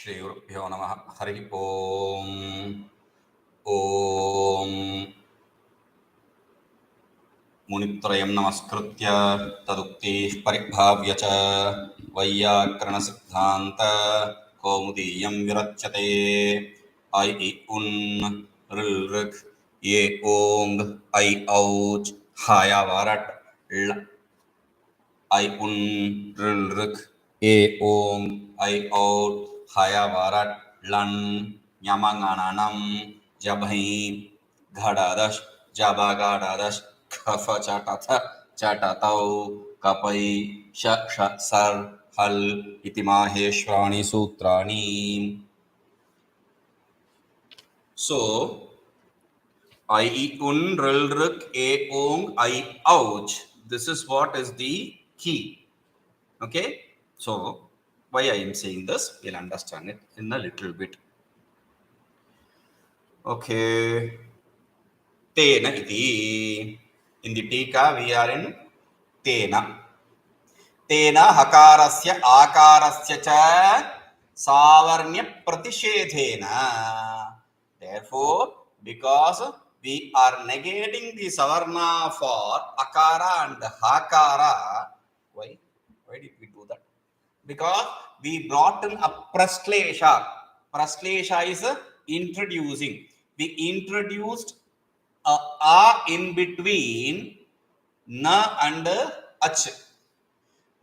श्रीगुरुभ्यो नमः। हरि ओम। ओम मुनित्रयं नमस्कृत्य तदुक्तिः परिभाव्य च वैयाकरणसिद्धान्त कौमुदीयं विरच्यते। ऐ इ उन् ऋल् ऋक् ये ओङ् ऐ औच् हाया वारट् ऐ उन् ऋल् ऋक् ए ओं ऐ औट् हाया वारट् लन् ञमङणनं जभै घडादश जबगाडादश खफ चटथ चटतौ कपै श ष सर् हल् इति माहेश्वराणि सूत्राणि. So I un ril rik a ong I ouch. This is what is the key. Okay, so why I am saying this, we'll understand it in a little bit. Okay, tena iti. In the tika we are in tena. Tena hakarasya akarasya cha savarnya pratishedhena. Therefore, because we are negating the savarna for akara and hakara, why did we do that? Because we brought in a praslesha. Praslesha is introducing. We introduced a in between na and ach.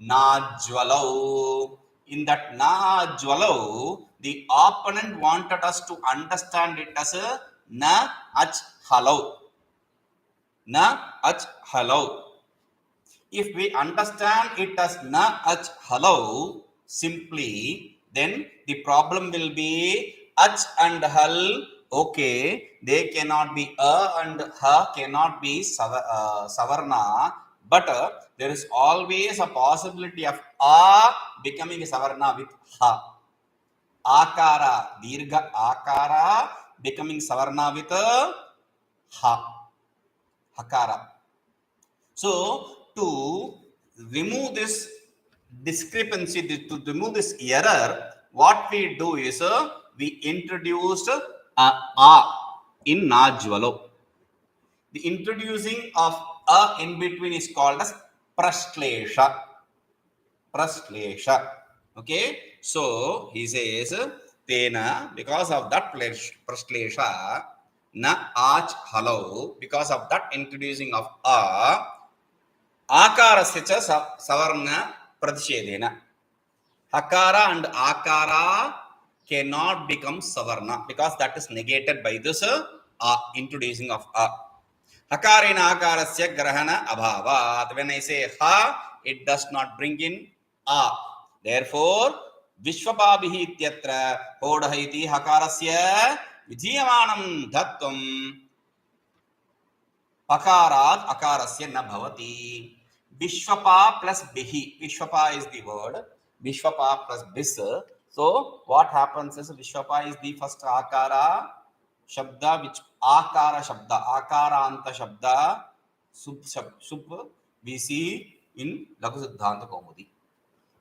Najwalau. In that najwalau, the opponent wanted us to understand it as a na ach halau. Na ach halau. If we understand it as na ach halau simply, then the problem will be ach and hal. Okay, they cannot be a and ha cannot be savarna, but there is always a possibility of a becoming a savarna with ha. Akara, dirgha akara becoming savarna with ha, hakara. So to remove this discrepancy, to remove this error, what we do is we introduced a in najwalo. The introducing of a in between is called as praslesha. Praslesha. Okay, so he says tena, because of that praslesha, na ach halau, because of that introducing of a akarasya cha savarna pratishedena. Hakara and akara cannot become savarna because that is negated by this introducing of a. Hakarena akarasya grahana abhavat. When I say ha, it does not bring in a. Therefore, vishwapabhihi ityatra hodha iti hakarasya vidhiyamanam dhatvam pakarat akarasya na bhavati. Vishwapa plus bihi. Vishwapa is the word. Vishwapa plus bis. So what happens is Vishwapa is the first akara shabda, which akara shabda, akaranta shabda, sup we see in Laghu Siddhanta Kaumudi.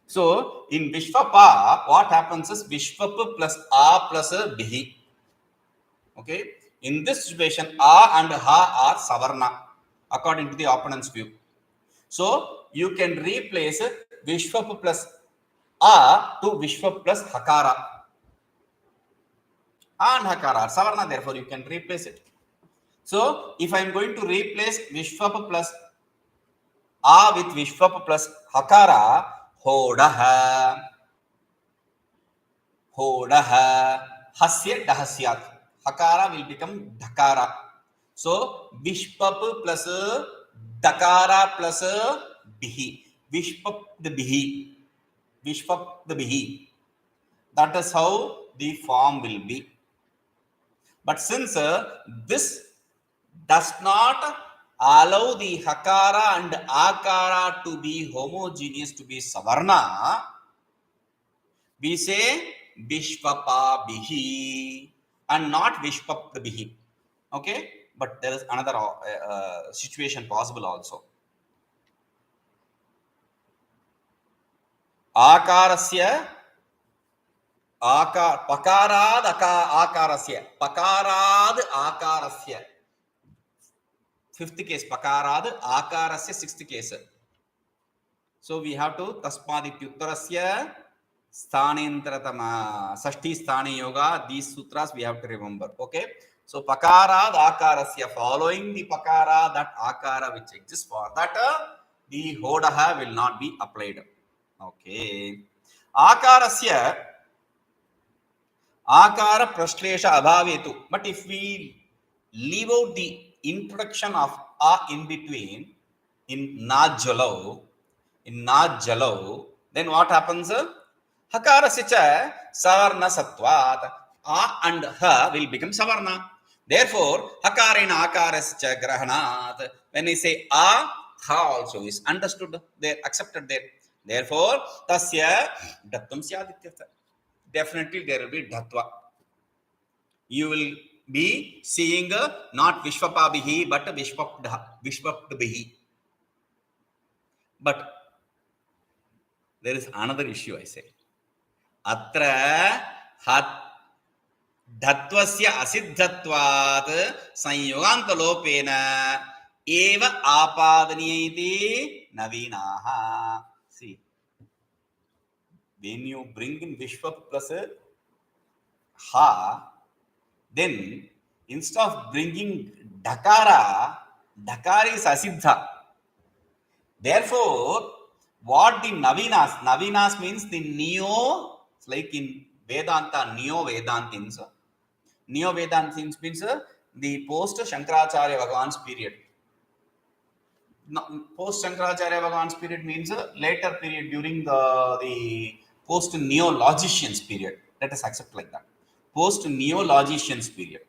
So in Vishwapa, what happens is Vishwap plus a plus bihi. Okay, in this situation, a and ha are savarna according to the opponent's view. So you can replace Vishwap plus a to Vishwap plus hakara. And hakara are savarna, therefore you can replace it. So if I am going to replace Vishwap plus a with Vishwap plus hakara, hodaha, hodaha, hasya dahasyat. Hakara will become dhakara. So Vishwap plus dakara plus bihi. Vishwap the bihi. Vishwap the bihi. That is how the form will be. But since this does not allow the hakara and akara to be homogeneous, to be savarna, we say vishwapa bihi and not vishwap bihi. Okay, but there is another situation possible also. Akarasya Pakarad akarasya. Pakarad akarasya. Fifth case. Pakarad akarasya. Sixth case. So we have to tasmadityuttarasya sthanentratama sashti sthani yoga. These sutras we have to remember. Okay. So pakarad akarasya, following the pakara, that akara which exists, for that the hodaha will not be applied. Okay. Akarasya akara prashlesha abhavetu. But if we leave out the introduction of a in between in najalo, then what happens? Hakarasya cha savarna satvat. A and ha will become savarna. Therefore, hakarena akarasya cha grahanat. When I say a, ha also is understood there, accepted there. Therefore, tasya dhatvam syadityartha. Definitely there will be dhatva. You will be seeing not vishwapabihi but vishwapdbihi. But there is another issue, I say. Atra dhatvasya asiddhatvat sanyoganta lopena eva apadanyati navinaha. See, when you bring in vishwa plus ha, then instead of bringing dakara is asiddha. Therefore, what the navinas means the neo, like in Vedanta, neo Vedantins means the post Shankaracharya Bhagavan's period. Post Shankaracharya Bhagavan's period means a later period during the post neo-logicians period. Let us accept like that. Post neo-logicians period.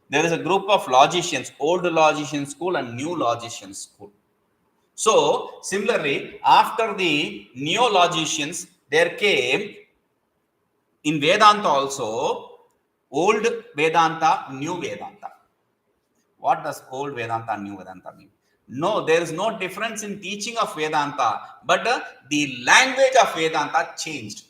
There is a group of logicians, old logician school and new logician school. So, similarly, after the neo-logicians, there came in Vedanta also old Vedanta, new Vedanta. What does old Vedanta and new Vedanta mean? No, there is no difference in teaching of Vedanta, but the language of Vedanta changed.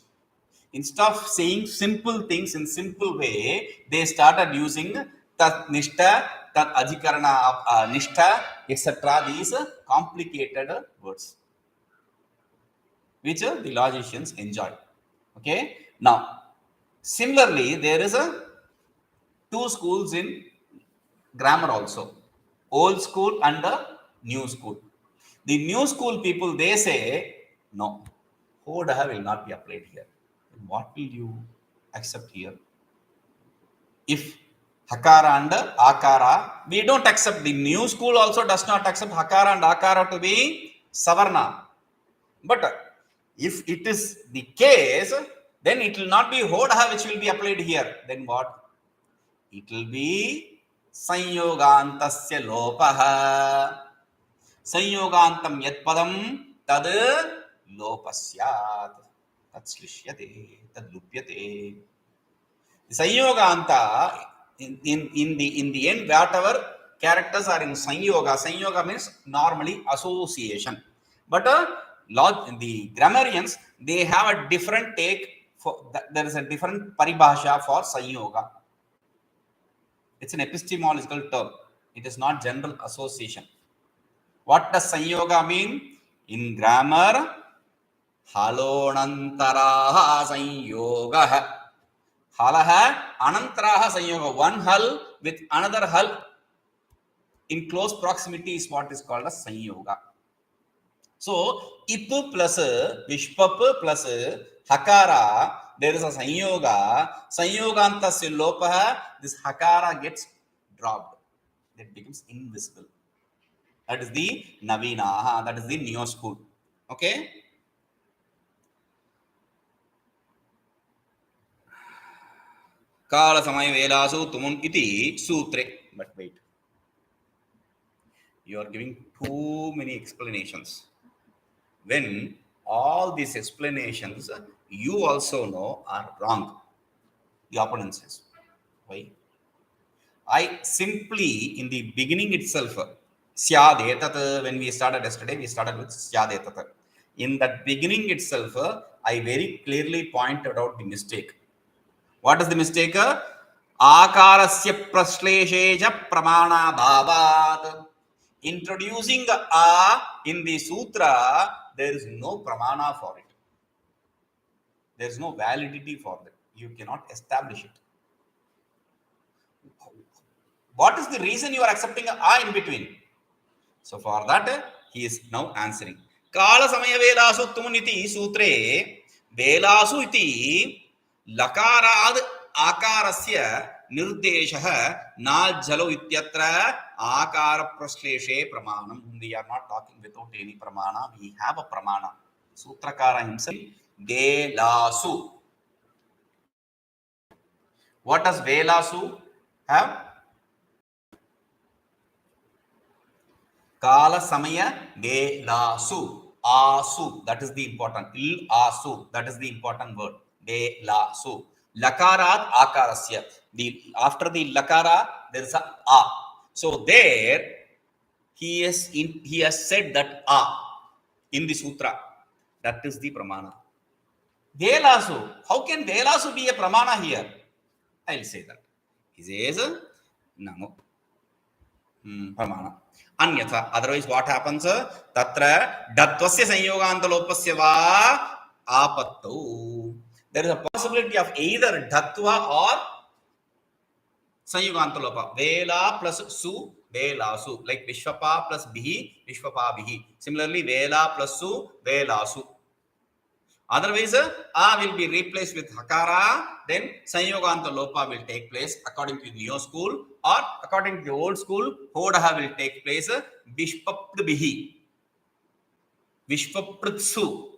Instead of saying simple things in simple way, they started using tat nishta, tat adhikarana nishtha, etc. These complicated words, which the logicians enjoy. Okay. Now, similarly, there is two schools in grammar also, old school and new school. The new school people, they say, no, hodaha will not be applied here. What will you accept here? If hakara and akara, we don't accept. The new school also does not accept hakara and akara to be savarna. But if it is the case, then it will not be hodaha which will be applied here. Then what? It will be sanyogantasya lopaha. Sanyogantam yat padam tad lopasyat. Tad slishyate, tad lupyate. Sanyoganta, in the end, whatever characters are in Sanyoga means normally association. But the grammarians, they have a different take for there is a different paribhasha for Sanyoga. It's an epistemological term. It is not general association. What does Sanyoga mean? In grammar, halonantaraha Sanyoga. Halaha anantaraha Sanyoga. One hal with another hal in close proximity is what is called as Sanyoga. So, itu plus vishpap plus hakara, there is a Sanyoga. Sanyogantasya lopaha, this hakara gets dropped. It becomes invisible. That is the Navina, that is the Neo school. Okay? Kala samay velasu tumun iti sutre. But wait. You are giving too many explanations. When all these explanations you also know are wrong, the opponent says. Why? I simply, in the beginning itself, Syadetat, when we started yesterday, we started with Syadetat. In that beginning itself, I very clearly pointed out the mistake. What is the mistake? Akarasya praslesheja pramana bhavat. Introducing a in the sutra, there is no pramana for it. There is no validity for that. You cannot establish it. What is the reason you are accepting a in between? So for that, he is now answering. Kala samaya velasu tumuniti sutre velasu iti lakarad akarasya nirdeshah na jalo ityatra akara prasleshe pramanam. We are not talking without any pramana. We have a pramana. Sutrakara himself. Velasu. What does velasu have? Kala samaya velasu. Asu, that is the important. Il asu, that is the important word. Velasu. Lakarat akarasya. After the lakara, there is a. So there, he has said that a in the sutra. That is the pramana. Velasu. How can velasu be a pramana here? I will say that. He says, no. Pramana. Anyatha. Otherwise, what happens? Tatra datvasya sanyoganthalopasya va apattu. There is a possibility of either datva or sanyogantalopa. Vela plus su, velasu. Like Vishwapa plus bihi, Vishwapa bihi. Similarly, vela plus su, velasu. Otherwise, a will be replaced with hakara, then sanyoganta lopa will take place according to the neo school, or according to the old school, hodaha will take place vishpapdbihi, vishpapritsu,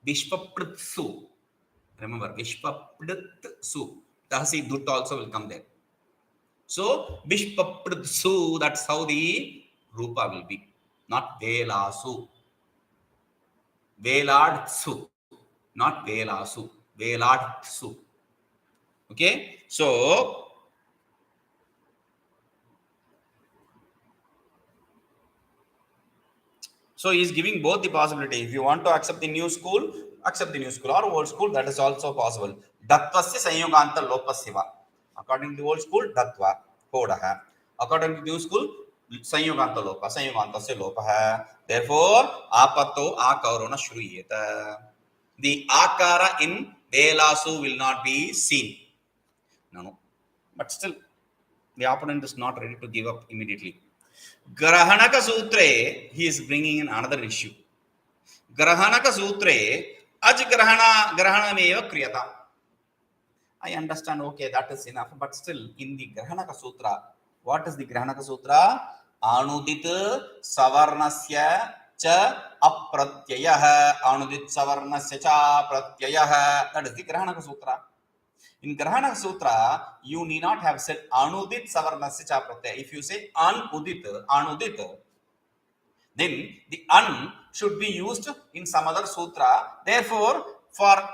vishpapritsu. Remember, vishpapritsu. Dahasi dut also will come there. So, vishpapritsu, that's how the rupa will be, not velasu. Veladsu. Not velasu, veladsu. Okay, so he is giving both the possibility. If you want to accept the new school, accept the new school, or old school, that is also possible. Datvasya sanyoganta lopasya. According to the old school, datva, hodaha. According to the new school, sanyoganta lopa, sanyogantasya lopaha. Therefore, apato akarona shruyeta. The akara in velasu will not be seen. No. But still, the opponent is not ready to give up immediately. Grahanaka Sutre, he is bringing in another issue. Grahanaka Sutre, Aj Grahana Meva Kriyata. I understand, okay, that is enough. But still, in the Grahanaka Sutra, what is the Grahanaka Sutra? Anudit Savarnasya cha apratyayah. Anudit Savarnasya cha apratyayah. That is the Grahanaka Sutra. In Grahanaka Sutra, you need not have said Anudit Savarnasya cha pratyaya. If you say Anudit, then the an should be used in some other sutra. Therefore, for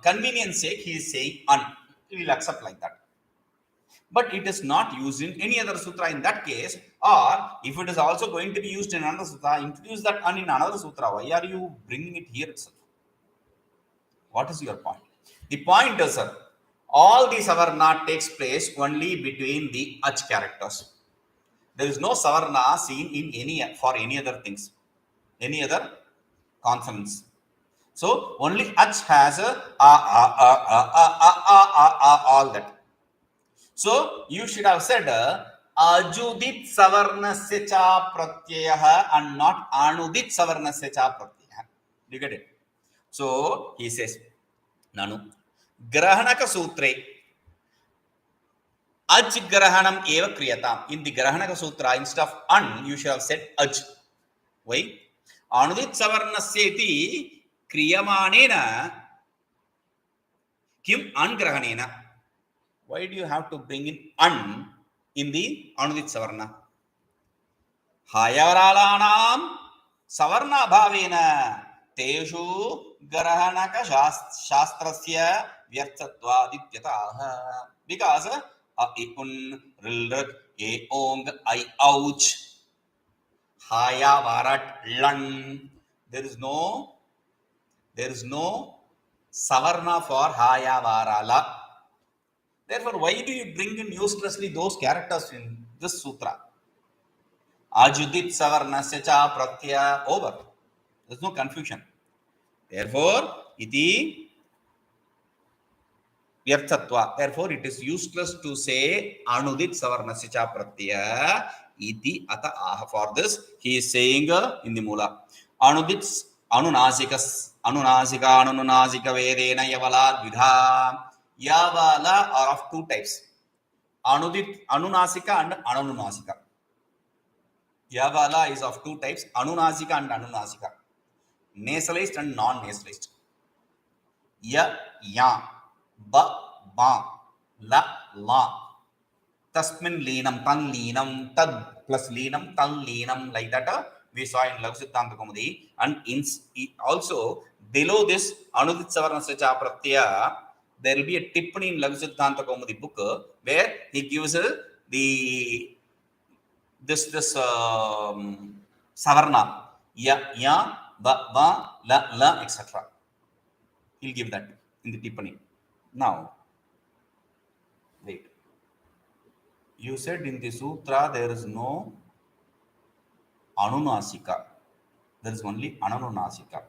convenience sake, he is saying an. We will accept like that. But it is not used in any other sutra in that case. Or if it is also going to be used in another sutra, introduce that an in another sutra. Why are you bringing it here itself? What is your point? The point is, sir, all the savarna takes place only between the ach characters. There is no savarna seen in for any other things, any other consonants. So only ach has all that. So you should have said ajudit savarnasya cha pratyayah and not anudit savarnasya cha pratyayah. Do you get it? So he says, Nanu Grahanaka Sutre Aj Grahanam eva kriyatam. In the Grahanaka Sutra, instead of an, you should have said aj. Why? Anudit savarnasyeti kriyamanena kim angrahanena. Why do you have to bring in an in the Anudit savarna? Hayavaralanam savarna bhavena teshu grahanaka shastrasya vyarthattvadityataha. Because a ikun rilrat e ong I ouch hayavarat lan. There is no savarna for haya varala. Therefore, why do you bring in uselessly those characters in this sutra? Ajudit savarnasya cha pratyaya over. There's no confusion. Therefore, iti vyarthatva. Therefore, it is useless to say anudit savarnasya cha pratyaya iti ata aha. For this, he is saying in the mula anudit anunasikas anunasika anunasika vedena yavala vidha. Yavala are of two types: anudit anunasika and anunasika. Yavala is of two types: anunasika and anunasika, nasalized and non-nasalized. Ya, ya, ba, ba, la, la. Tasmin leenam, tan leenam, tad plus leenam, tan leenam, like that we saw in Lagu Siddhanta Kaumudi. And also below this Anudit Savarnasya cha pratyaya, there will be a tippani in Lagu Siddhanta Kaumudi book where he gives this savarna ya, ya, ba, ba, la, la, etc. He'll give that in the tippani. Now, wait. You said in the sutra there is no anunasika. There is only ananunasika.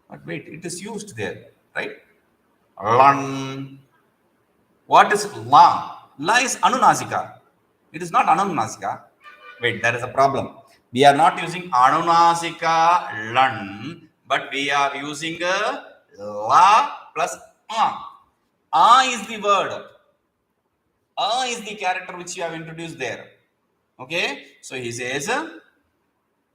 But wait, it is used there, right? Lan. What is la? La is anunasika. It is not anunasika. Wait, there is a problem. We are not using anunasika lan, but we are using la plus a. A is the word. A is the character which you have introduced there. Okay, so he says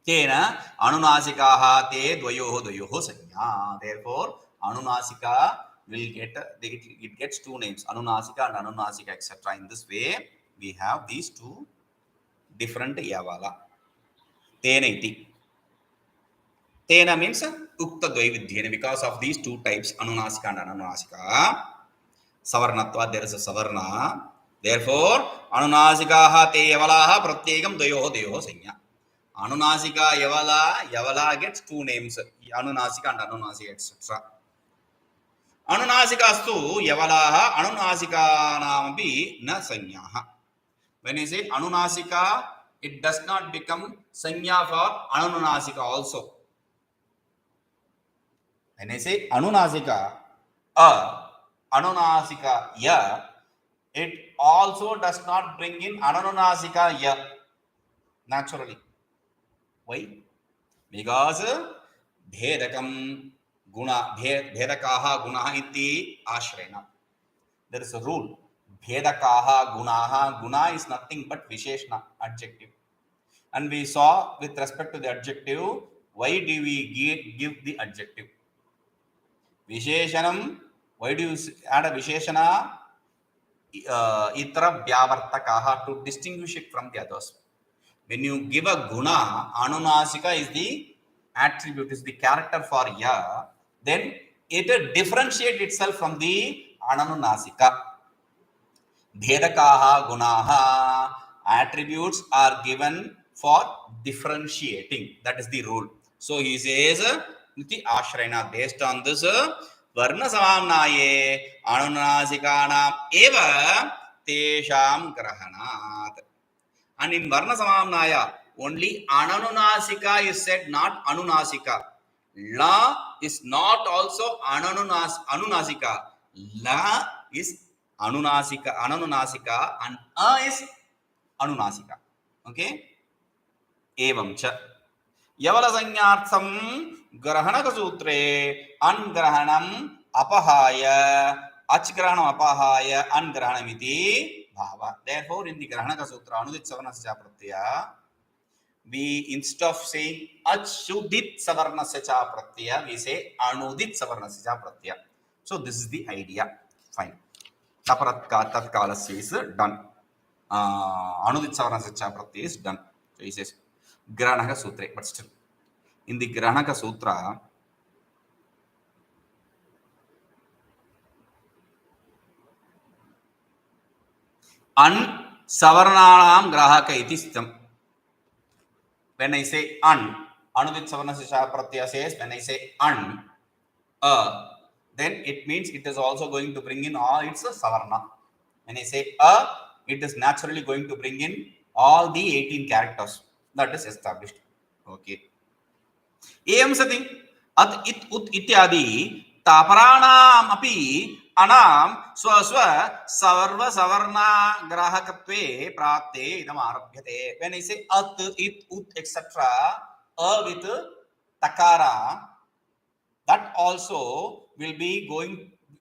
tena anunasikaha te dvayoho sanya. Therefore, anunasika will get it gets two names, anunasika and anunasika, etc. In this way, we have these two different yavala. Tena iti. Tena means ukta dvaividhyena. Because of these two types, anunasika and anunasika, savarnatva, there is a savarna. Therefore, anunasikaha te yavalaha pratyekam dvayoho sanya. Anunasika yavala gets two names, anunasika and anunasika, etc. Anunasikastu yavalaha anunasikanamapi na sanyaha. When you say anunasika, it does not become sanya for anunasika also. When I say anunasika, anunasika ya, it also does not bring in ananunasika ya naturally. Why? Because bhedakam guna bhedakaha gunaha iti ashrena. There is a rule. Bhedakaha gunaha. Guna is nothing but visheshna, adjective. And we saw with respect to the adjective, why do we give the adjective? Visheshanam. Why do you add a visheshana? Itra vyavartakaha, to distinguish it from the others. When you give a guna, anunasika is the attribute, is the character for ya, then it differentiates itself from the ananunasika. Bhedakaha gunaha, attributes are given for differentiating. That is the rule. So he says, Niti Ashrayana, based on this, Varna Samamnaye, Anunasikanam eva Tesham Grahanat. And in Varna Samamnaya, only Ananunasika is said, not Anunasika. La is not also Anunasika. La is Anunasika and A is Anunasika. Okay? Evam cha. Yavala sanyartham grahanaka sutre angrahanam apahaya achgrahanam apahaya angrahanamiti bhava. Therefore, in the Grahanaka Sutra, Anudit Savarnasya Pratyaya, we instead of saying Achudit Savarnasya Pratyaya, we say Anudit Savarnasya Pratyaya. So this is the idea. Fine. Tatkalasya is done. Anudit Savarnasya Pratyaya is done. So he says Grahanaka Sutra, but still in the Grahanaka Sutra, an savarnanam grahaka iti stham. When I say an, Anudit Savarnasya Pratyaya says, when I say an, then it means it is also going to bring in all its savarna. When I say a, it is naturally going to bring in all the 18 characters. That is established. Okay. एवं सति अत इत उत इत्यादि तापराणाम अपि अनाम स्व स्व सर्व सवर्णा ग्राहकत्वे प्राप्ते इदम आरभ्यते. When I say at, it, ut, etc., a with takara, that also will be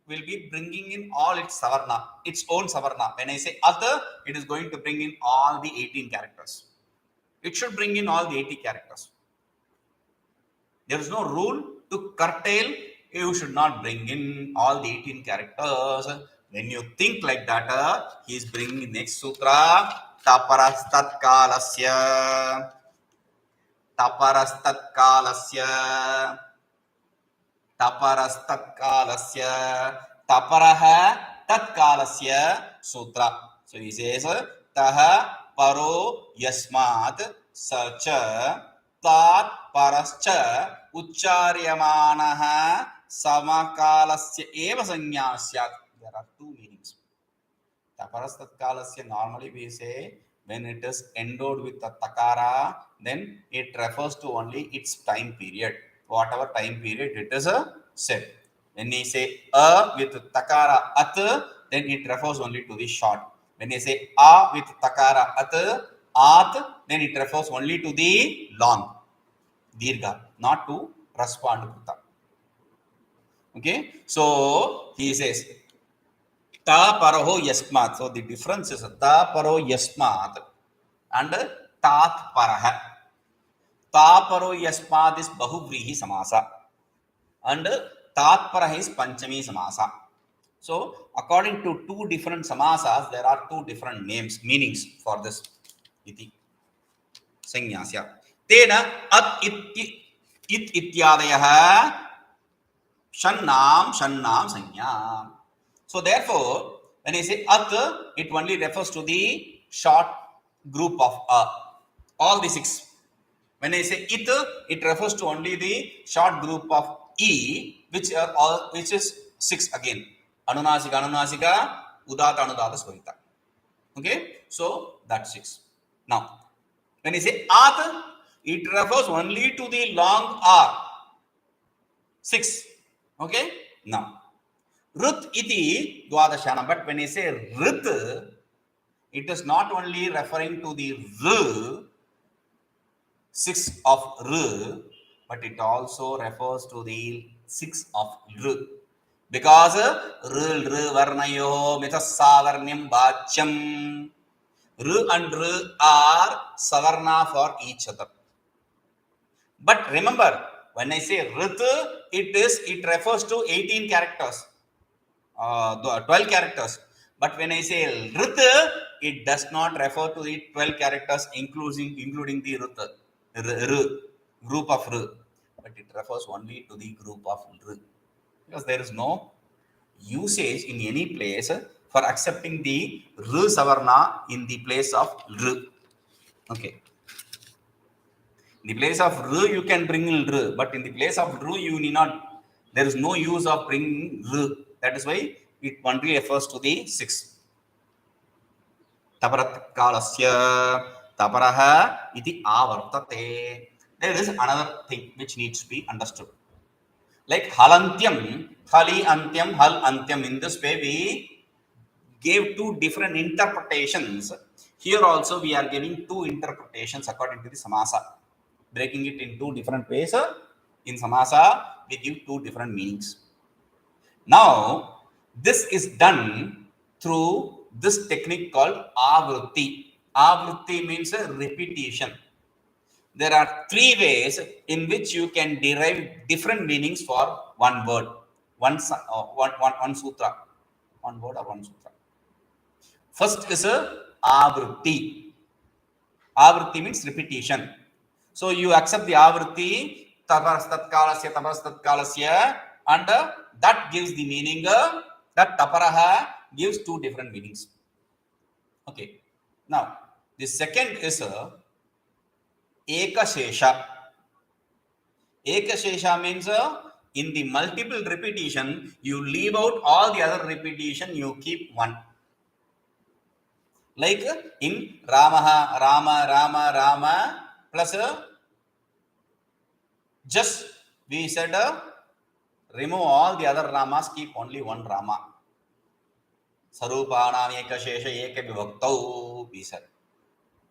bringing in all its savarna, its own savarna. When I say at, it is going to bring in all the 18 characters. It should bring in all the 80 characters. There is no rule to curtail. You should not bring in all the 18 characters. When you think like that, he is bringing next sutra. Taparastat kalasya. Taparastat kalasya. Taparastat kalasya. Taparaha tat kalasya sutra. So he says, taha paro yasmat sacha tat parascha uccharyamanah samakalasya eva sanya syat. There are two meanings. Taparastat kalasya, normally we say when it is endowed with the takara, then it refers to only its time period. Whatever time period it is said. When we say a with takara at, then it refers only to the short. When we say a with takara at, then it refers only to the long. Dirgha, not to respond. Okay, so he says ta paraho yasmat. So the difference is ta paro yasmat and tat paraha. Ta paro yasmat is bahuvrihi samasa and tat paraha is panchami samasa. So according to two different samasas, there are two different meanings for this iti sanyasya. Tena at it ityadayah shannam sanya. So therefore, when I say at, it only refers to the short group of all the six. When I say it, it refers to only the short group of e, which is six again. Anunasika, udata, anudata, swarita. Okay, so that's six. Now, when I say at, it refers only to the long r. 6. Okay, now Rut iti dwadashana, but when I say Rit, it is not only referring to the R, 6 of R, but it also refers to the 6 of R. Because R varnayo mitasavarnyam bachyam. R and R are savarna for each other. But remember, when I say Rit, it refers to 18 characters. 12 characters. But when I say Rit, it does not refer to the 12 characters, including the group of R. But it refers only to the group of R. Because there is no usage in any place for accepting the R savarna in the place of R. Okay. In the place of R, you can bring in R. But in the place of R, you need not. There is no use of bringing R. That is why it only refers to the 6. Taparat kalasya taparaha iti avartate. There is another thing which needs to be understood. Like halantyam, hali antyam, hal antyam. In this way, we gave two different interpretations. Here also, we are giving two interpretations according to the samasa. Breaking it in two different ways. In samasa, we give two different meanings. Now, this is done through this technique called avrutti. Avrutti means a repetition. There are three ways in which you can derive different meanings for one word, one sutra, one word or one sutra. First is a avrutti. Avrutti means repetition. So you accept the avrutti, taparastat kalasya, and that gives the meaning, that taparaha gives two different meanings. Okay. Now, the second is ekashesha. Ekashesha means In the multiple repetition, you leave out all the other repetition, you keep one. Like in Ramaha, Rama, Rama, Rama, plus just we said remove all the other Ramas, keep only one Rama. Sarupanam eka shesha eka vibhaktau, we said.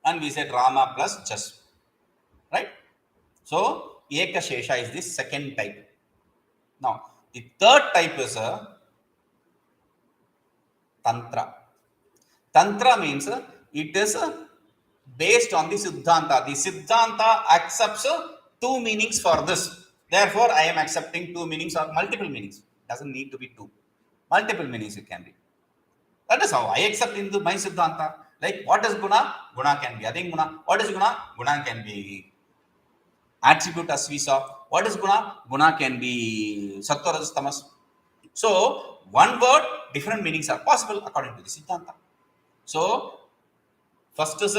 And we said Rama plus just. Right? So, eka shesha is the second type. Now, the third type is Tantra. Tantra means it is based on the Siddhanta. The Siddhanta accepts two meanings for this. Therefore, I am accepting two meanings or multiple meanings. Doesn't need to be two. Multiple meanings it can be. That is how I accept into my Siddhanta. Like, what is guna? Guna can be adinguna. What is guna? Guna can be attribute as we saw. What is guna? Guna can be sattva, rajas, tamas. So, one word, different meanings are possible according to the Siddhanta. So, first is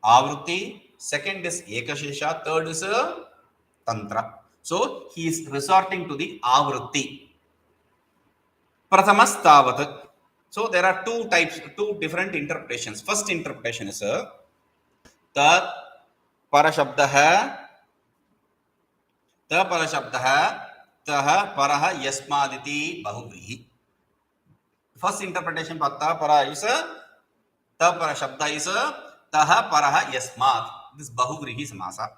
Avrutti, second is Ekashesha, third is Tantra. So, he is resorting to the Avrutti. Prathamas Tavat. So, there are two types, two different interpretations. First interpretation is Tat Parashabdaha, Ta Parashabdaha, Taha Paraha Yasmaditi Bahuvrihi. First interpretation for Ta Para is Ta Parashabda is Taha Paraha Yasmad. This Bahuvrihi Samasa.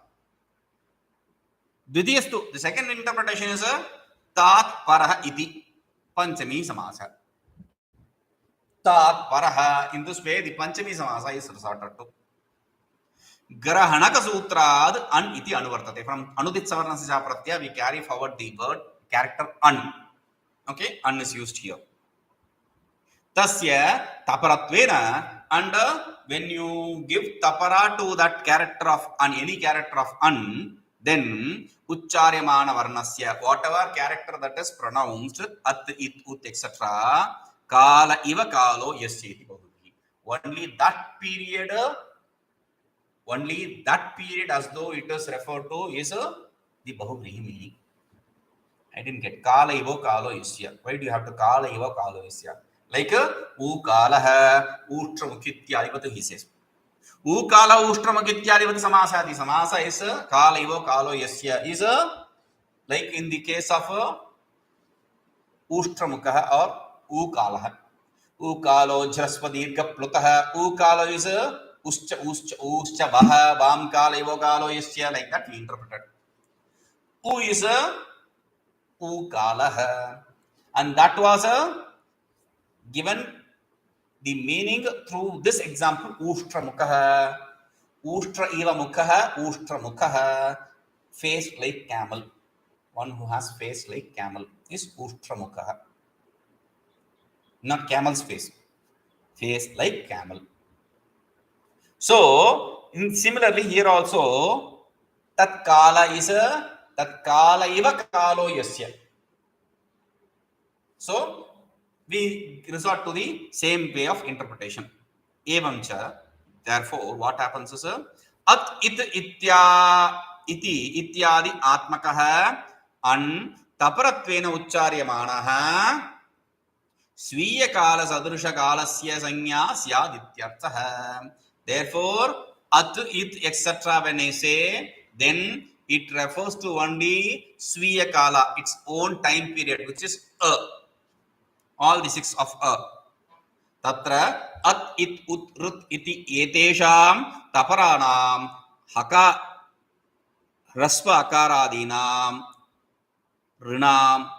Dvitiyastu, the second interpretation is Tat Paraha Iti Panchami Samasa. Tat Paraha. In this way, the Panchami Samasa is resorted to. Grahanaka Sutrad An Iti Anuvartate. From Anudit Savarnasya Pratya, we carry forward the word character An. Okay, An is used here. Tasya Taparatvena, and when you give Tapara to that character of An, any character of An, then Ucharyamana Varnasya, whatever character that is pronounced, At, It, Ut, etc., Kala Iva Kalo Yasyeti Bahubhi. Only that period as though it is referred to is the Bahubhi meaning. I didn't get Kala Ivo Kalo Yasya. Why do you have to Kala Ivo Kalo Yasya? Like U Kalaha Ushtramukityadivatu, he says. U Kala Ushtramukityadivatu Samasa. The Samasa is Kala Ivo Kalo Yasya is like in the case of Ushtramukaha or U Kalaha. U Kalo Jraspadirga Plutaha. U Kalo is Uscha Baha Bam Kala Ivo Kalo Yasya, like that we interpreted. U is U Kalaha. And that was given the meaning through this example, Ushtra Mukhaha, Ushtra Eva Mukhaha, Ushtra Mukhaha, face like camel. One who has face like camel is Ushtra Mukhaha. Not camel's face, face like camel. So, similarly here also, Tat Kala is Tat Kala Eva Kalo Yasya. So, we resort to the same way of interpretation. Evamcha, therefore, what happens is At it itya iti ityadi atmakaha an taparatvena ucharyamanaha sviya kala sadrusha kalasya sanya syadityarthaha. Therefore, at, it, etc. when I say, then it refers to only sviya kala, its own time period, which is all the six of Tatra At, It, Ut, Rut, Iti, Etesham, Taparanam, Haka, Rasva Akaradinam, Rinam,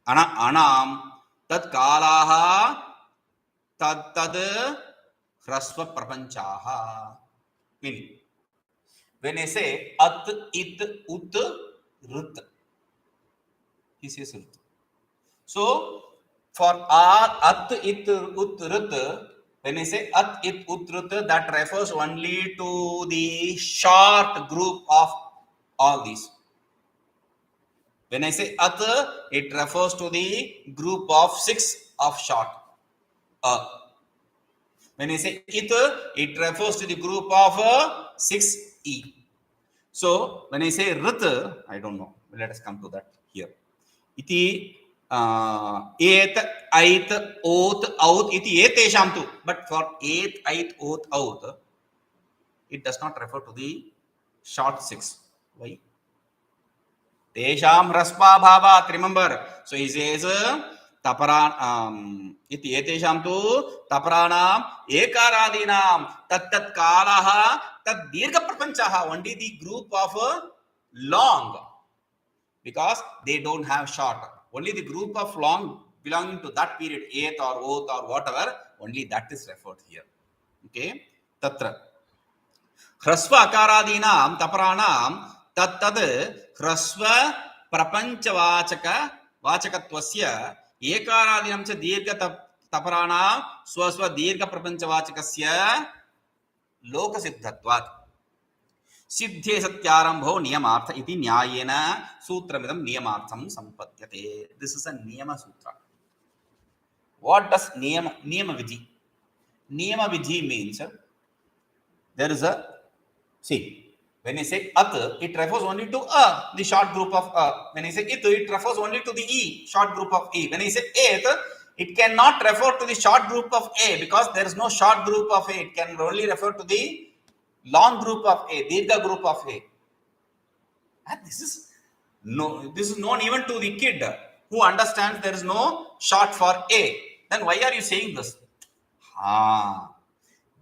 Anam, Tat Kalaha, Tad Rasva Prapanchaha. Meaning, when I say At, It, Ut, Rut, he says Rut. So, for At, It, Ut, Rut, when I say At, It, Ut, Rut, that refers only to the short group of all these. When I say At, it refers to the group of 6 of short. When I say It, it refers to the group of 6 E. So when I say rit, I don't know. Let us come to that here. Iti et, ait, oth, out, iti etesham tu. But for et, ait, oth, out, it does not refer to the short six. Why? Tesham raspa bhavat. Remember. So he says taparan iti etesham tu taparanam ekaradinam tat tat kalaha tat dirgha prapanchaha. Only the group of long, because they don't have short. Only the group of long belonging to that period, eighth or oath or whatever, only that is referred here. Okay. Tatra. ह्रस्व अकारादीनां तपराणां तत्तद् ह्रस्व प्रपञ्चवाचक वाचकत्वस्य एकारादीनां च दीर्घ तपराणां स्वस्व दीर्घ प्रपञ्चवाचकस्य लोकसिद्धत्वात् सिद्धे सत्यारंभो नियमार्थ इति न्यायेन सूत्रमिदं नियमार्थं संपद्यते. This is a niyama sutra. What does niyama vidhi? Niyama vidhi means there is a, see, when I say at, it refers only to a, the short group of a. When I say it, it refers only to the e, short group of e. When I say et, it cannot refer to the short group of a, because there is no short group of a. It can only refer to the long group of a, dirgha group of a. And this is known even to the kid who understands there is no short for a. Then why are you saying this?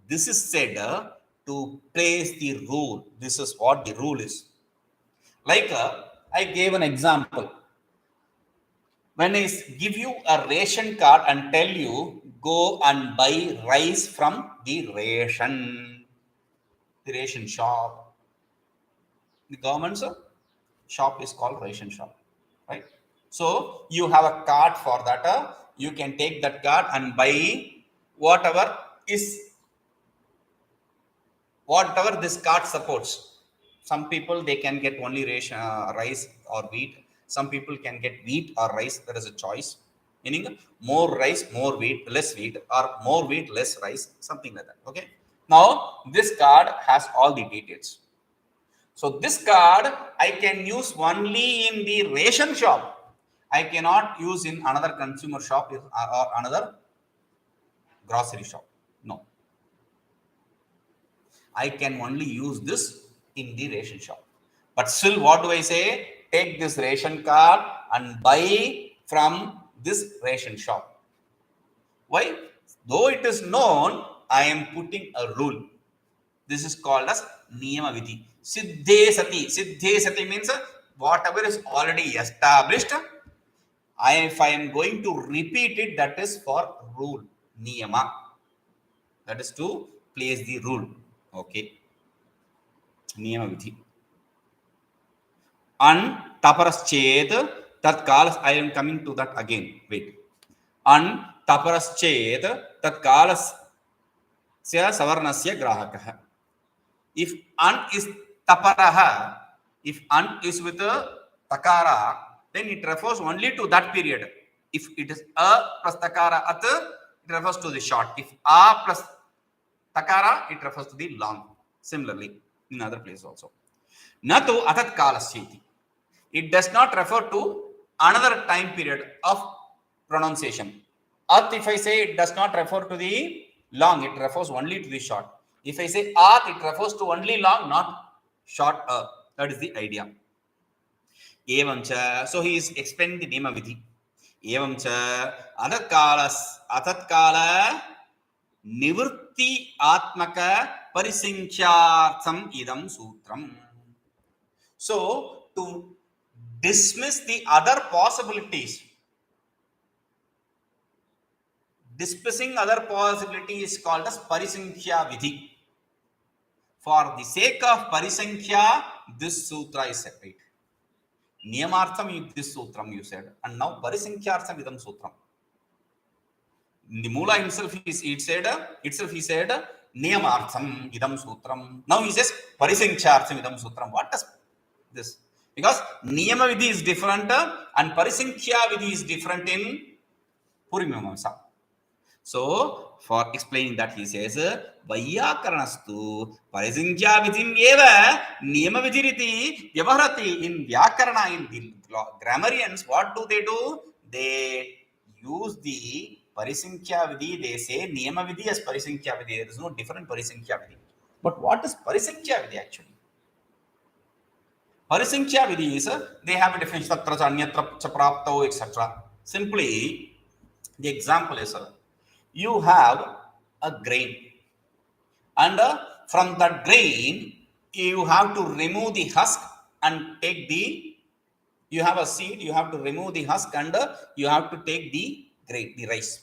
This is said to place the rule. This is what the rule is. Like I gave an example. When I give you a ration card and tell you go and buy rice from the ration shop. The government's shop is called ration shop, right? So you have a card for that. You can take that card and buy whatever this card supports. Some people, they can get only ration, rice or wheat. Some people can get wheat or rice. There is a choice, meaning more rice, more wheat, less wheat, or more wheat, less rice, something like that. Okay. Now this card has all the details. So this card I can use only in the ration shop. I cannot use in another consumer shop or another grocery shop. No. I can only use this in the ration shop. But still, what do I say? Take this ration card and buy from this ration shop. Why? Though it is known, I am putting a rule. This is called as niyama vidhi. Siddhe sati. Siddhe sati means whatever is already established, if I am going to repeat it, that is for rule. Niyama. That is to place the rule. Okay. Niyama vidhi. An taparaschet tatkalas. I am coming to that again. Wait. An taparaschet tatkalas savarnasya grahakah. If an is taparaha, if an is with a takara, then it refers only to that period. If it is a plus takara at, it refers to the short. If a plus takara, it refers to the long. Similarly, in other places also. Natu atat kalasyati. It does not refer to another time period of pronunciation. At, if I say, it does not refer to the long, it refers only to the short. If I say at, it refers to only long, not short. That is the idea. Evamcha. So he is explaining the niyama vidhi. Evamcha atatkala nivritti atmaka parisankhyaartham idam sutram. So to dismiss the other possibilities, dismissing other possibility is called as parisankhya vidhi. For the sake of parisankhya, this sutra is separate. Niyamartham this sutram you said, and now parisankhyaartham idam sutram. In the Mula himself, he said Niyamartham idam sutram. Now he says parisankhyaartham idam sutram. What does this? Because niyama vidhi is different and parisankhya vidhi is different in Purimamamsa. So for explaining that, he says, Vayyakaranastu Parisankhya Vidhim Eva Niyama Vidhiriti Vyavaharati. In Vyakarana, in the grammarians, what do? They use the Parisankhya Vidhi, they say Niyama Vidhi as Parisankhya Vidhi. There is no different Parisankhya Vidhi. But what is Parisankhya Vidhi actually? Parisankhya Vidhi is, they have a definition, Tatra Anyatra Chaprapto, etc. Simply, the example is, you have a grain, and from that grain, you have to remove the husk and take the, you have a seed, you have to remove the husk and you have to take the grain, the rice.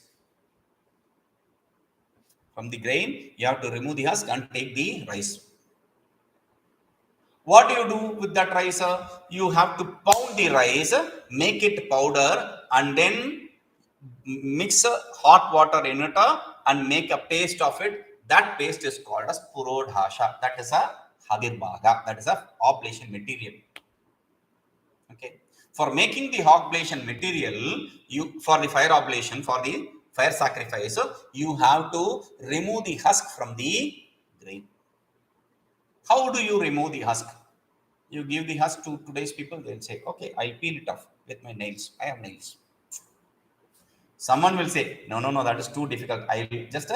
From the grain, you have to remove the husk and take the rice. What do you do with that rice? You have to pound the rice, make it powder, and then mix hot water in it and make a paste of it. That paste is called as purodhasha. That is a hagirbhaga. That is a oblation material. Okay. For making the oblation material, you, for the fire oblation, for the fire sacrifice, you have to remove the husk from the grain. How do you remove the husk? You give the husk to today's people, they'll say, okay, I'll peel it off with my nails. I have nails. Someone will say, no, that is too difficult. I'll just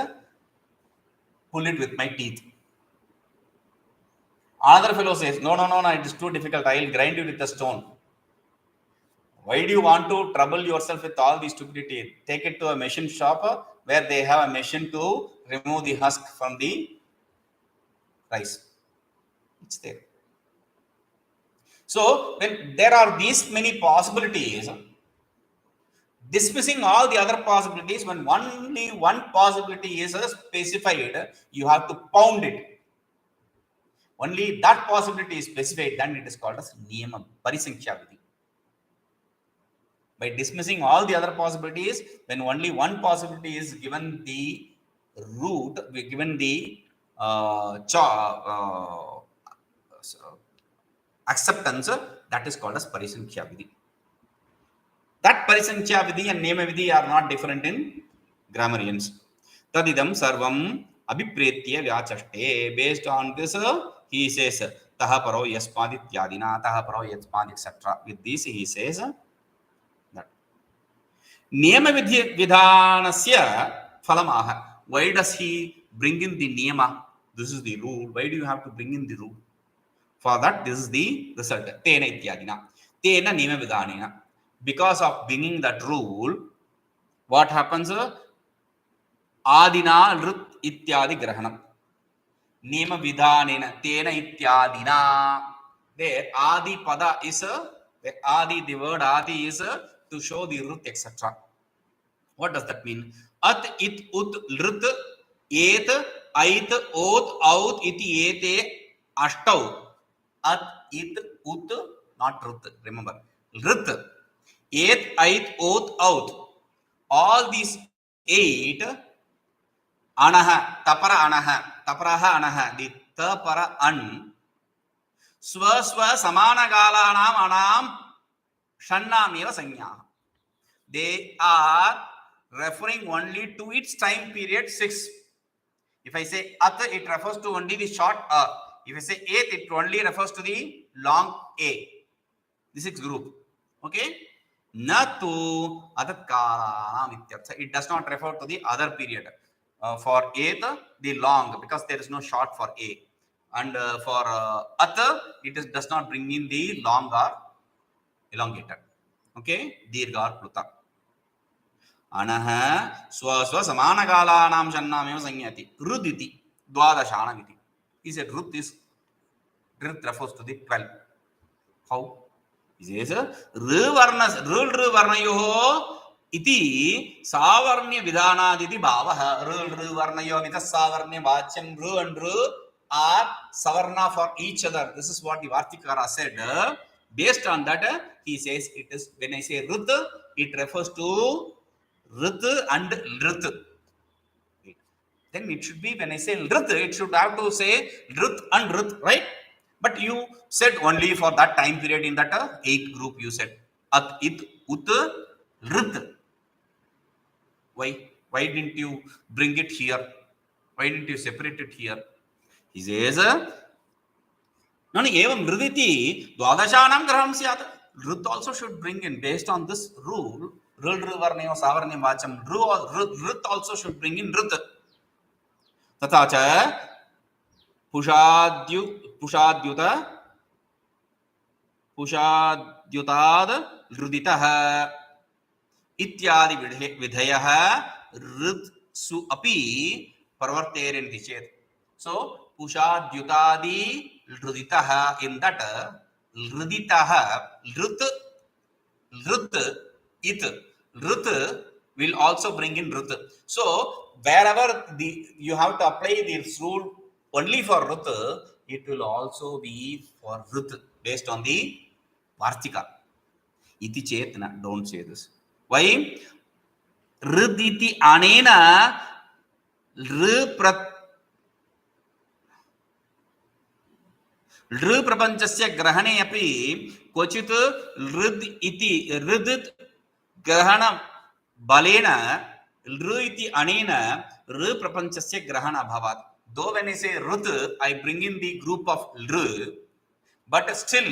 pull it with my teeth. Another fellow says, no, it is too difficult. I'll grind it with a stone. Why do you want to trouble yourself with all these stupidity? Take it to a machine shop where they have a machine to remove the husk from the rice. It's there. So when there are these many possibilities, dismissing all the other possibilities, when only one possibility is specified, you have to pound it. Only that possibility is specified, then it is called as Niyama Parisankhya Vidhi. By dismissing all the other possibilities, when only one possibility is given the root, given the acceptance, that is called as Parisankhya Vidhi. That Parisankhya Vidhi and Niyama Vidhi are not different in grammarians. Tadidam sarvam abhipretya vyachaste. Based on this, he says, taha paro yasmadityadina, taha paro yasmad, etc. With this, he says that Niyama vidhanasya phalamaha. Why does he bring in the Niyama? This is the rule. Why do you have to bring in the rule? For that, this is the result. Tena ityadina. Tena Niyama vidhanena. Because of bringing that rule, what happens? Adina rut ityadi grahanam. Niyama vidhanena. Tena ityadina. There, adi pada is, the word adi is to show the rut, etc. What does that mean? At, it, ut, rut, et, ait, ot, out, iti, ete, ashtau. At, it, ut, not rut, remember. Rut, et, ait, ot, out. All these 8, anaha, taparaha anaha, the tapara an, swa samana galanam anam shannam eva sanya. They are referring only to its time period 6. If I say at, it refers to only the short a. If I say eighth, it only refers to the long a. The 6th group. Okay? Natu adat. It does not refer to the other period. For eighth, the long, because there is no short for a. And for at, it does not bring in the long or elongated. Okay? Dirga or pluta. Anaha swa samana galanam shannam sanyati. Ruditi dwadashanaviti. He said Ruth refers to the 12. How? He says rul varnayoho iti savarnya vidhanaditi bhavaha. Rul varnayo with a savarnya vachyam ru and ru are savarna for each other. This is what the Vartikara said. Based on that, he says it is, when I say Rut, it refers to Rut and Rut. Then it should be, when I say Rut, it should have to say Rut and Rut, right? But you said only for that time period in that 8th group, you said At, It, Ut, Rut. Why? Why didn't you bring it here? Why didn't you separate it here? He says, no, evam riditi dvadashanam graham syat. Rut also should bring in, based on this rule, rul varneo savarnam vacham, rut also should bring in rut. तथा च पुषाद्युत पुषाद्युताद् रुदितः इत्यादि विधयः ऋत्सु अपि प्रवर्तेरन्ति चेत्. So पुषाद्युतादि रुदितः, in that रुदितः ऋत् it ऋत् will also bring in ऋत्. So wherever you have to apply this rule only for ऋत्, it will also be for ऋत् based on the vartika. Iti chetna, don't say this. Why? Riditi anena ऋ प्रपंचस्य ग्रहणे अपि क्वचित् ऋद् इति ऋद् ग्रहण बलेन ऋ इति अनेन ऋ प्रपंचस्य ग्रहण अभवत्. Though when I say ऋत्, I bring in the group of ऋ, but still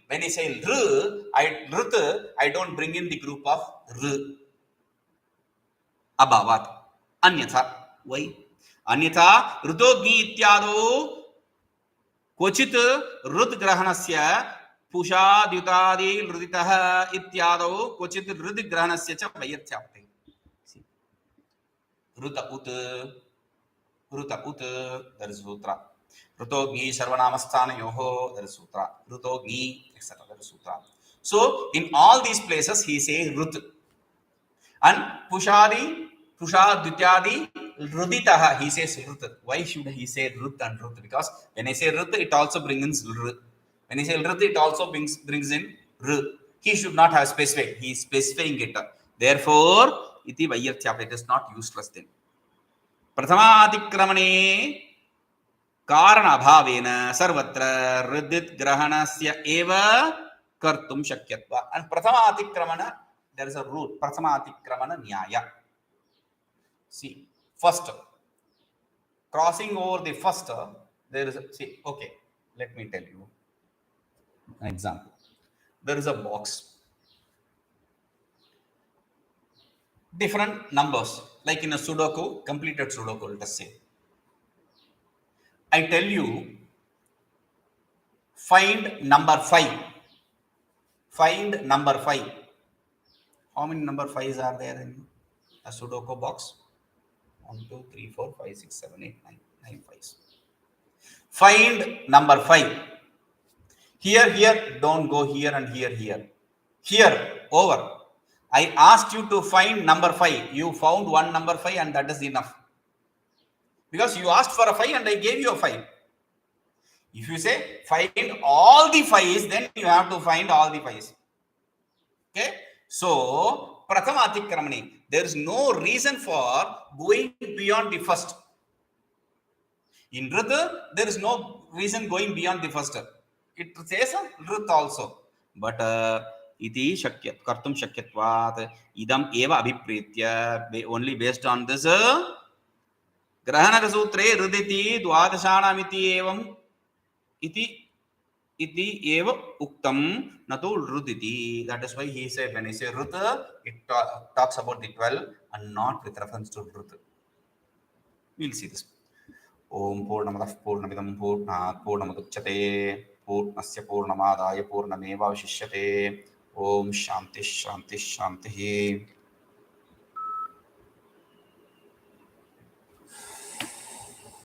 when I say ऋत्, I don't bring in the group of ऋ. अभवत्. अन्यथा. Why? अन्यथा ऋतोग्नि इत्यादौ क्वचित् ऋत् ग्रहणस्य पुषाद्युतादि रुदितः इत्यादौ क्वचित् ऋत् ग्रहणस्य च वैयथ्याप्ते. ऋत उत there is sutra. ऋतोग्नि सर्वनामस्थानयोः there is sutra. ऋतोग्नि etc. there is sutra. So in all these places he says ऋत्. And pushadhyutyadi ruditaha, he says ऋत्. Why should he say ऋत् and ऋत्? Because when I say ऋत्, it also brings in ऋ. When I say ऋत्, it also brings in ऋ. He should not have specified. He is specifying it. Therefore, iti vaiyarthyapta, it is not useless thing. प्रथमातिक्रमणे कारण अभावेन सर्वत्र ऋदित् ग्रहणस्य एव कर्तुं शक्यत्वा. And प्रथमातिक्रमण, there is a rule, prathamatikramana nyaya. See, first, crossing over the first, there is a, see, okay, let me tell you an example. There is a box, different numbers, like in a Sudoku, completed Sudoku, let us say. I tell you, find number 5. Find number 5. How many number 5s are there in a Sudoku box? 1, 2, 3, 4, 5, 6, 7, 8, 9 5s. Find number 5. Here, don't go here and here. Here, over. I asked you to find number 5. You found one number 5 and that is enough. Because you asked for a 5 and I gave you a 5. If you say find all the 5s, then you have to find all the 5s. Okay? So, prathamatikramani, there is no reason for going beyond the first. In Rit, there is no reason going beyond the first. It says Rit also. But iti shakyat, kartum shakyatvat, idam eva abhipritya, only based on this grahana sutre riditi dvadashanamiti evam iti eva uktam natu ruditi. That is why he said, when he says Rut, it talks about the 12 and not with reference to Rut. We'll see this. Om Purnamadah Purnamidam Purnat Purnamuduchyate Purnasya Purnamadaya Purnameva Vishishyate. Om Shanti Shanti Shanti.